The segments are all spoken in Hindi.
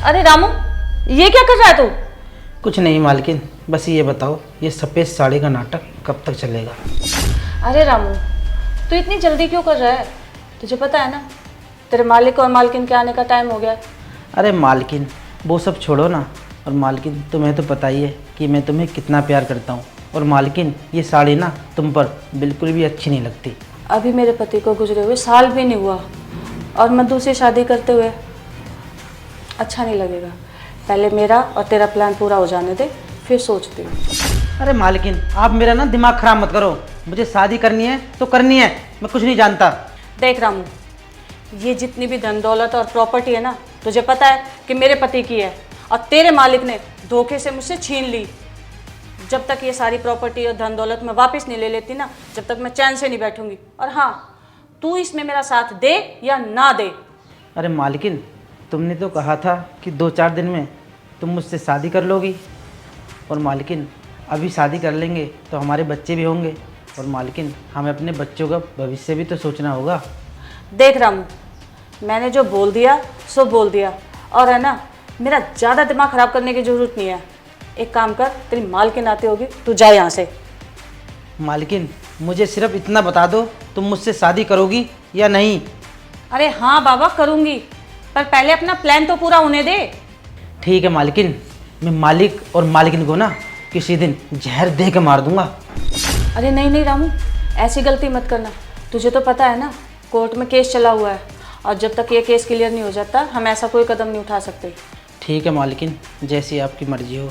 अरे रामू, ये क्या कर रहा है तू? कुछ नहीं मालकिन, बस ये बताओ ये सफ़ेद साड़ी का नाटक कब तक चलेगा? अरे रामू, तू इतनी जल्दी क्यों कर रहा है? तुझे पता है ना तेरे मालिक और मालकिन के आने का टाइम हो गया है। अरे मालकिन, वो सब छोड़ो ना। और मालकिन, तुम्हें तो पता ही है कि मैं तुम्हें कितना प्यार करता हूँ। और मालकिन, ये साड़ी ना तुम पर बिल्कुल भी अच्छी नहीं लगती। अभी मेरे पति को गुजरे हुए साल भी नहीं हुआ और मधु से शादी करते हुए अच्छा नहीं लगेगा। पहले मेरा और तेरा प्लान पूरा हो जाने दे, फिर सोचती हूँ। अरे मालकिन, आप मेरा ना दिमाग ख़राब मत करो। मुझे शादी करनी है तो करनी है, मैं कुछ नहीं जानता। देख रामू, ये जितनी भी धन दौलत और प्रॉपर्टी है ना, तुझे पता है कि मेरे पति की है और तेरे मालिक ने धोखे से मुझसे छीन ली। जब तक ये सारी प्रॉपर्टी और धन दौलत मैं वापस नहीं ले लेती ना, जब तक मैं चैन से नहीं बैठूंगी। और हाँ, तू इसमें मेरा साथ दे या ना दे। अरे मालकिन, तुमने तो कहा था कि 2-4 दिन में तुम मुझसे शादी कर लोगी। और मालकिन, अभी शादी कर लेंगे तो हमारे बच्चे भी होंगे। और मालकिन, हमें अपने बच्चों का भविष्य भी तो सोचना होगा। देख रामू, मैंने जो बोल दिया सो बोल दिया। और है ना, मेरा ज़्यादा दिमाग ख़राब करने की ज़रूरत नहीं है। एक काम कर, तेरी मालकिन आती होगी, तू जा यहाँ से। मालकिन, मुझे सिर्फ इतना बता दो, तुम मुझसे शादी करोगी या नहीं? अरे हाँ बाबा, करूँगी, पर पहले अपना प्लान तो पूरा होने दे। ठीक है मालकिन, मैं मालिक और मालकिन को ना किसी दिन जहर दे के मार दूंगा। अरे नहीं नहीं रामू, ऐसी गलती मत करना। तुझे तो पता है ना, कोर्ट में केस चला हुआ है और जब तक ये केस क्लियर नहीं हो जाता हम ऐसा कोई कदम नहीं उठा सकते। ठीक है मालकिन, जैसी आपकी मर्जी हो।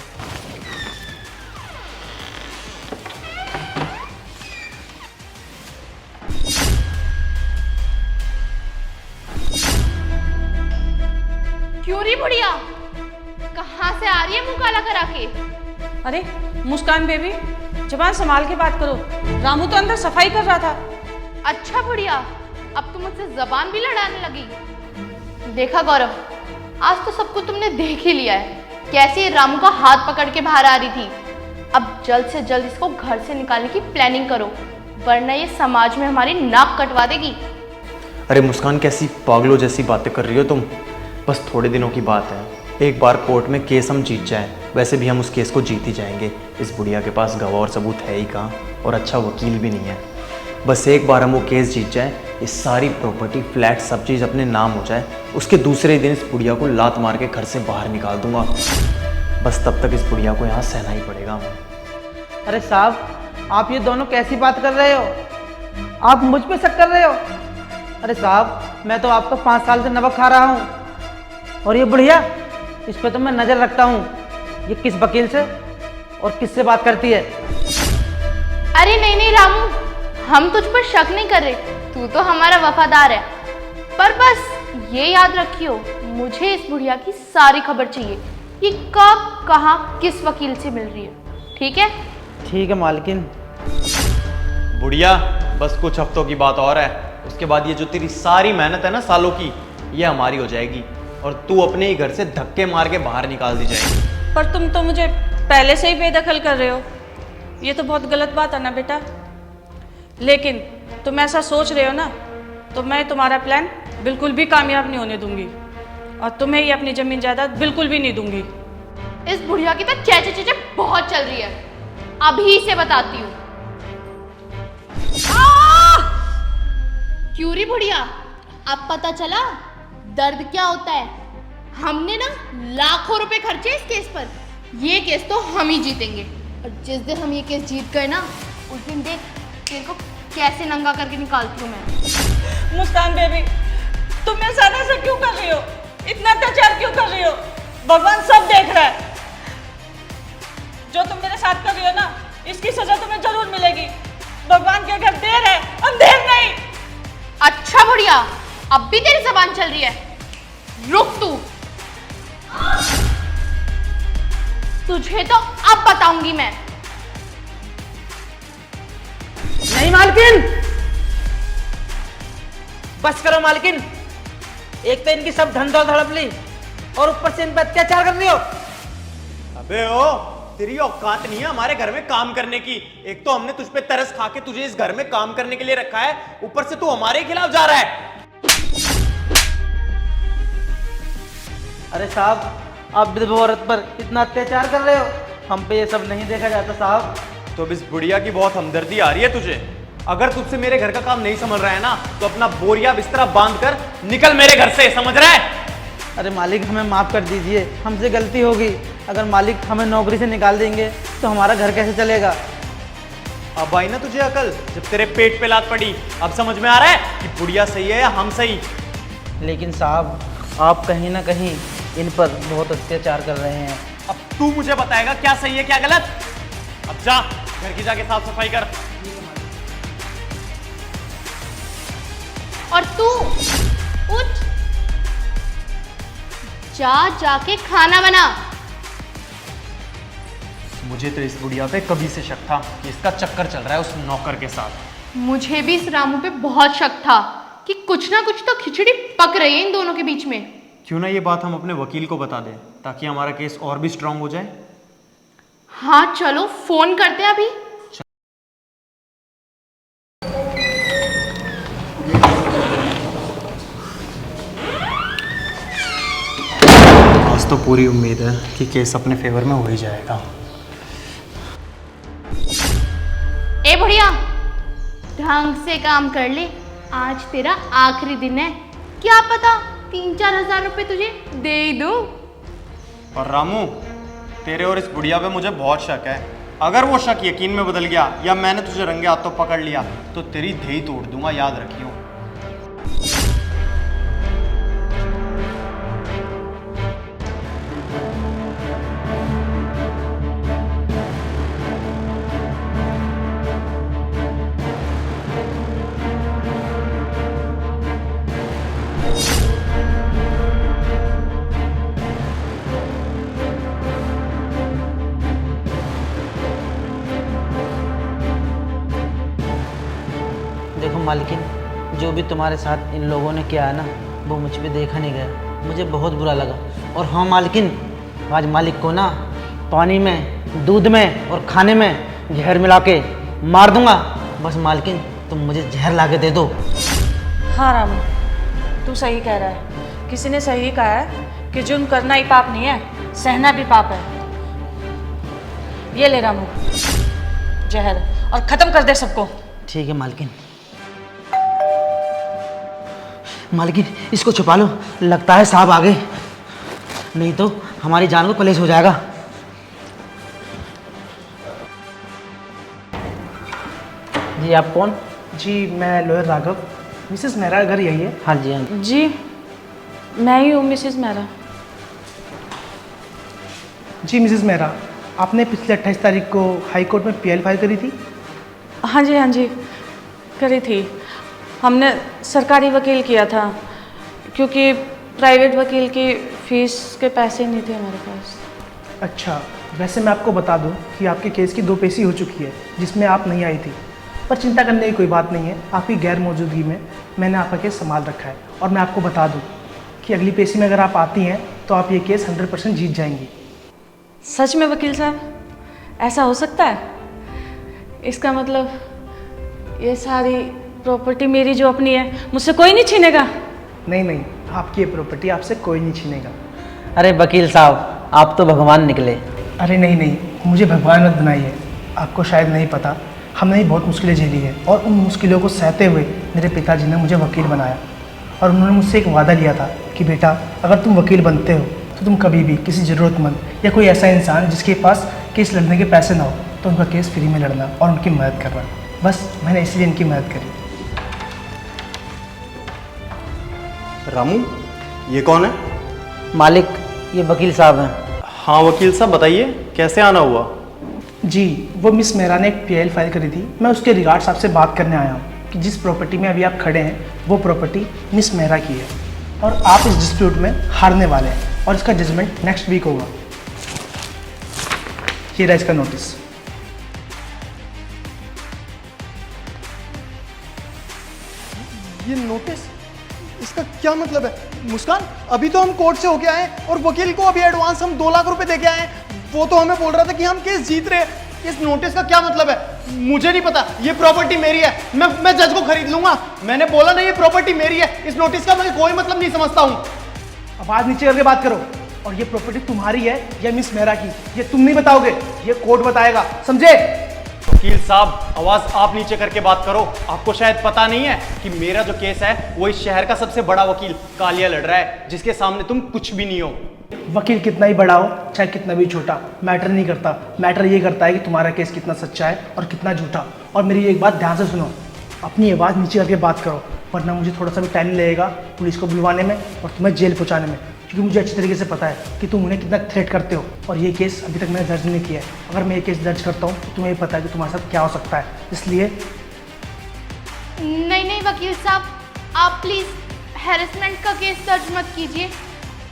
क्यों री बुढ़िया, कहाँ से आ रही है मुंह काला करा के? अरे मुस्कान बेबी, जबान संभाल के बात करो। रामू तो अंदर सफाई कर रहा था। अच्छा बुढ़िया, अब तुम मुझसे जबान भी लड़ाने लगी। देखा गौरव, आज तो सब कुछ तुमने देख ही लिया है, कैसे रामू का हाथ पकड़ के बाहर आ रही थी। अब जल्द से जल्द इसको घर से निकालने की प्लानिंग करो, वरना ये समाज में हमारी नाक कटवा देगी। अरे मुस्कान, कैसी पागलों जैसी बातें कर रही हो तुम। बस थोड़े दिनों की बात है, एक बार कोर्ट में केस हम जीत जाएं, वैसे भी हम उस केस को जीत ही जाएंगे। इस बुढ़िया के पास गवाह और सबूत है ही कहाँ, और अच्छा वकील भी नहीं है। बस एक बार हम वो केस जीत जाए, ये सारी प्रॉपर्टी, फ्लैट, सब चीज़ अपने नाम हो जाए, उसके दूसरे दिन इस बुढ़िया को लात मार के घर से बाहर निकाल दूंगा। बस तब तक इस बुढ़िया को यहाँ सहना ही पड़ेगा हमें। अरे साहब, आप ये दोनों कैसी बात कर रहे हो? आप मुझ पे शक कर रहे हो? अरे साहब, मैं तो आपका 5 साल से नमक खा रहा हूँ। और ये बुढ़िया, इस पे तो मैं नज़र रखता हूँ। ये किस वकील से और किससे बात करती है? अरे नहीं नहीं रामू, हम तुझ पर शक नहीं कर रहे, तू तो हमारा वफादार है। पर बस ये याद रखियो, मुझे इस बुढ़िया की सारी खबर चाहिए, ये कब, कहाँ, किस वकील से मिल रही है। ठीक है? ठीक है मालकिन। बुढ़िया, बस कुछ हफ्तों की बात और है, उसके बाद ये जो तेरी सारी मेहनत है ना सालों की, ये हमारी हो जाएगी और तू अपने ही घर से धक्के मार के बाहर निकाल दी जाएगी। पर तुम तो मुझे पहले से ही बेदखल कर रहे हो। ये तो बहुत गलत बात है ना बेटा। लेकिन तुम ऐसा सोच रहे हो ना, तो मैं तुम्हारा प्लान बिल्कुल भी कामयाब नहीं होने दूंगी और तुम्हें ये अपनी जमीन जायदाद बिल्कुल भी नहीं दूंगी। इस बुढ़िया की तो चेचे चेचे बहुत चल रही है, अभी से बताती हूँ। क्यों री बुढ़िया, अब पता चला दर्द क्या होता है? हमने ना लाखों रुपए खर्चे इस केस पर, ये केस तो हम ही जीतेंगे। और जिस दिन हम ये केस जीत गए ना, उस दिन देख तेरे को कैसे नंगा करके निकालती हूँ मैं। मुस्कान बेबी, तुम मेरे साथ ऐसा क्यों कर रही हो? इतना अत्याचार क्यों कर रही हो? भगवान सब देख रहा है। जो तुम मेरे साथ कर रही हो ना, इसकी सजा तुम्हें जरूर मिलेगी। भगवान के घर देर है, अंधेर नहीं। अच्छा बुढ़िया, अब भी तेरी जबान चल रही है, रुक तू। तुझे तो अब बताऊंगी मैं। नहीं मालकिन, बस करो मालकिन। एक तो इनकी सब धन दौलत हड़प ली और ऊपर से इन पर अत्याचार कर रही हो। अबे ओ, तेरी औकात नहीं है हमारे घर में काम करने की। एक तो हमने तुझ पे तरस खा के तुझे इस घर में काम करने के लिए रखा है, ऊपर से तू हमारे खिलाफ जा रहा है। अरे साहब, आप विधवा औरत पर इतना अत्याचार कर रहे हो, हम पे ये सब नहीं देखा जाता साहब। तो अब इस बुढ़िया की बहुत हमदर्दी आ रही है तुझे। अगर तुझसे मेरे घर का काम नहीं संभल रहा है ना, तो अपना बोरिया बिस्तरा बांध कर निकल मेरे घर से, समझ रहा है? अरे मालिक, हमें माफ़ कर दीजिए, हमसे गलती होगी। अगर मालिक हमें नौकरी से निकाल देंगे तो हमारा घर कैसे चलेगा? अब आई ना तुझे अकल, जब तेरे पेट पे लात पड़ी। अब समझ में आ रहा है कि बुढ़िया सही है या हम सही? लेकिन साहब, आप कहीं ना कहीं इन पर बहुत अत्याचार कर रहे हैं। अब तू मुझे बताएगा क्या सही है क्या गलत? अब जा घर की जाके साफ सफाई कर। और तू उठ, जाके खाना बना। मुझे तो इस बुढ़िया पे कभी से शक था कि इसका चक्कर चल रहा है उस नौकर के साथ। मुझे भी इस रामू पे बहुत शक था कि कुछ ना कुछ तो खिचड़ी पक रही है इन दोनों के बीच में। क्यों ना ये बात हम अपने वकील को बता दें, ताकि हमारा केस और भी स्ट्रांग हो जाए। हाँ चलो, फोन करते हैं अभी। आज तो पूरी उम्मीद है कि केस अपने फेवर में हो ही जाएगा। ए बुढ़िया, ढंग से काम कर ले, आज तेरा आखिरी दिन है। क्या पता 3-4 हजार रुपए तुझे दे ही दूं। और रामू, तेरे और इस बुढ़िया पे मुझे बहुत शक है। अगर वो शक यकीन में बदल गया या मैंने तुझे रंगे हाथों पकड़ लिया तो तेरी धेई तोड़ दूंगा, याद रखियो। देखो मालकिन, जो भी तुम्हारे साथ इन लोगों ने किया है ना, वो मुझ पे देखा नहीं गया, मुझे बहुत बुरा लगा। और हाँ मालकिन, आज मालिक को ना पानी में, दूध में और खाने में जहर मिला के मार दूंगा। बस मालकिन, तुम मुझे जहर ला के दे दो। हाँ रामू, तू सही कह रहा है। किसी ने सही कहा है कि जुर्म करना ही पाप नहीं है, सहना भी पाप है। ये ले रामू जहर, और खत्म कर दे सबको। ठीक है मालकिन। मालकिन, इसको छुपा लो, लगता है साहब आ गए, नहीं तो हमारी जान को कलेश हो जाएगा। जी आप कौन? जी मैं लॉयर राघव, मिसेस मेहरा घर यही है? हाँ जी, हाँ जी। जी मैं ही हूँ मिसेस मेहरा। जी मिसेस मेहरा, आपने पिछले 28 तारीख को हाई कोर्ट में पीएल फाइल करी थी? हाँ जी करी थी। हमने सरकारी वकील किया था क्योंकि प्राइवेट वकील की फ़ीस के पैसे नहीं थे हमारे पास। अच्छा, वैसे मैं आपको बता दूं कि आपके केस की 2 पेशी हो चुकी है जिसमें आप नहीं आई थी, पर चिंता करने की कोई बात नहीं है। आपकी गैर मौजूदगी में मैंने आपका केस संभाल रखा है। और मैं आपको बता दूं कि अगली पेशी में अगर आप आती हैं तो आप ये केस 100% जीत जाएंगी। सच में वकील साहब, ऐसा हो सकता है? इसका मतलब ये सारी प्रॉपर्टी मेरी जो अपनी है, मुझसे कोई नहीं छीनेगा? नहीं, आपकी ये प्रॉपर्टी आपसे कोई नहीं छीनेगा। अरे वकील साहब, आप तो भगवान निकले। अरे नहीं, मुझे भगवान मत बनाइए। आपको शायद नहीं पता, हमने ही बहुत मुश्किलें झेली है और उन मुश्किलों को सहते हुए मेरे पिताजी ने मुझे वकील बनाया। और उन्होंने मुझसे एक वादा लिया था कि बेटा, अगर तुम वकील बनते हो तो तुम कभी भी किसी ज़रूरतमंद या कोई ऐसा इंसान जिसके पास केस लड़ने के पैसे ना हो, तो उनका केस फ्री में लड़ना और उनकी मदद करना। बस मैंने इसलिए इनकी मदद करी। रामू, ये कौन है? मालिक, ये वकील साहब हैं। हाँ वकील साहब, बताइए कैसे आना हुआ? जी, वो मिस मेहरा ने एक पीएल फाइल करी थी, मैं उसके रिगार्ड्स आपसे बात करने आया हूँ कि जिस प्रॉपर्टी में अभी आप खड़े हैं वो प्रॉपर्टी मिस मेहरा की है और आप इस डिस्प्यूट में हारने वाले हैं और इसका जजमेंट नेक्स्ट वीक होगा। ये रहा इसका नोटिस। ये नोटिस, इसका क्या मतलब है? मुस्कान, अभी तो हम कोर्ट से होके आए हैं और वकील को अभी एडवांस हम 2 लाख रुपए दे के आए हैं। वो तो हमें बोल रहा था कि हम केस जीत रहे हैं। इस नोटिस का क्या मतलब है? मुझे नहीं पता। ये प्रॉपर्टी मेरी है, मैं जज को खरीद लूंगा। मैंने बोला ना, ये प्रॉपर्टी मेरी है। इस नोटिस का मैं कोई मतलब नहीं समझता हूँ। आवाज नीचे करके बात करो। और ये प्रॉपर्टी तुम्हारी है या मिस मेहरा की, ये तुम नहीं बताओगे, ये कोर्ट बताएगा, समझे? वकील साहब, आवाज आप नीचे करके बात करो। आपको शायद पता नहीं है कि मेरा जो केस है वो इस शहर का सबसे बड़ा वकील कालिया लड़ रहा है, जिसके सामने तुम कुछ भी नहीं हो। वकील कितना ही बड़ा हो चाहे कितना भी छोटा, मैटर नहीं करता। मैटर ये करता है कि तुम्हारा केस कितना सच्चा है और कितना झूठा। और मेरी एक बात ध्यान से सुनो, अपनी आवाज़ नीचे करके बात करो, वरना मुझे थोड़ा सा भी टाइम लगेगा पुलिस को बुलवाने में और तुम्हें जेल पहुंचाने में, क्योंकि मुझे अच्छी तरीके से पता है कि तुम उन्हें कितना थ्रेट करते हो। और ये केस अभी तक मैंने दर्ज नहीं किया है। अगर मैं ये केस दर्ज करता हूँ तो तुम्हें भी पता है कि तुम्हारे साथ क्या हो सकता है, इसलिए नहीं वकील साहब, आप प्लीज़ हैरेसमेंट का केस दर्ज मत कीजिए।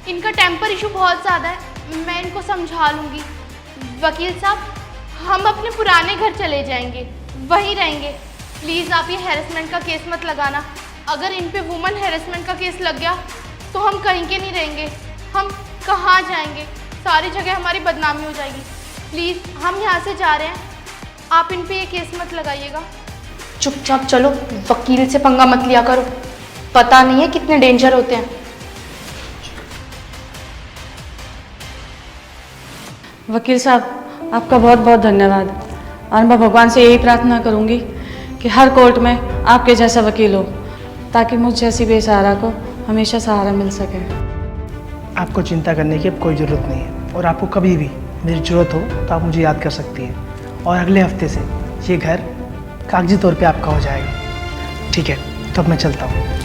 इनका टेम्पर इशू बहुत ज़्यादा है, मैं इनको समझा लूँगी। वकील साहब, हम अपने पुराने घर चले जाएंगे, वहीं रहेंगे। प्लीज़ आप ये हैरेसमेंट का केस मत लगाना। अगर इन पे वुमन हैरेसमेंट का केस लग गया तो हम कहीं के नहीं रहेंगे, हम कहाँ जाएंगे, सारी जगह हमारी बदनामी हो जाएगी। प्लीज़ हम यहाँ से जा रहे हैं, आप इन पे ये केस मत लगाइएगा। चुपचाप चलो, वकील से पंगा मत लिया करो, पता नहीं है कितने डेंजर होते हैं। वकील साहब, आपका बहुत बहुत धन्यवाद। और मैं भगवान से यही प्रार्थना करूंगी कि हर कोर्ट में आपके जैसा वकील हो, ताकि मुझ जैसी बेसहारा को हमेशा सहारा मिल सके। आपको चिंता करने की अब कोई ज़रूरत नहीं है। और आपको कभी भी मेरी ज़रूरत हो तो आप मुझे याद कर सकती हैं। और अगले हफ्ते से ये घर कागजी तौर पे आपका हो जाएगा। ठीक है, तो अब मैं चलता हूँ।